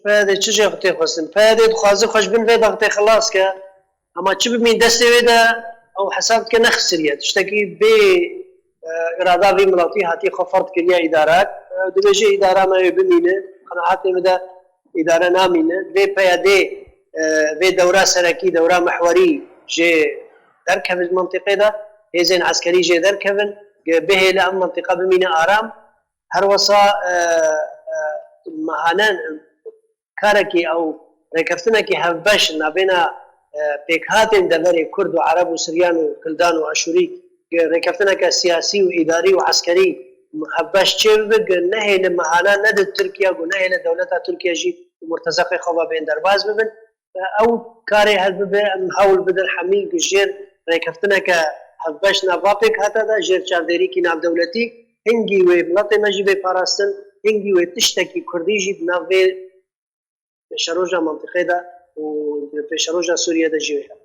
بهذه تشجع اختي خصن بهذه تخازن خش بن في ضغطي خلاص كا اما تشبه من دستي ودا او حسابك نخسريه تشتكي ب اراده في ملاطي هاتي خفرت كليا ادارات دبجي اداره ما يبنينه قناعاتي مدى اداره نامينه في بيادي في دوره سركي دوره محوري جي دركب المنطقه ده هي زين عسكري جي دركب به لام منطقه بمينه ارام هر وصا مهانان كاركي او ركفتنكي هفبش نابنا بيكهاتن دبري كرد وعرب وسريان وكلدان واشوري ركفتنك سياسي واداري وعسكري هفبش تشبق نهي لمهانا ند تركيا ونهي لدولتها تركيا جي مرتزقي خوا بين درباز ببن او كاري هذبه نحاول بدل حميل جير ركفتنك هفبش نابابك هذا دا جير شارديري كي ناب دولتي هنجي وبلطي مجي بفارستن هنجي وتشتكي كرديجي بنافي بشروجا منطقه دا وبشروجا سوريا دا جيوها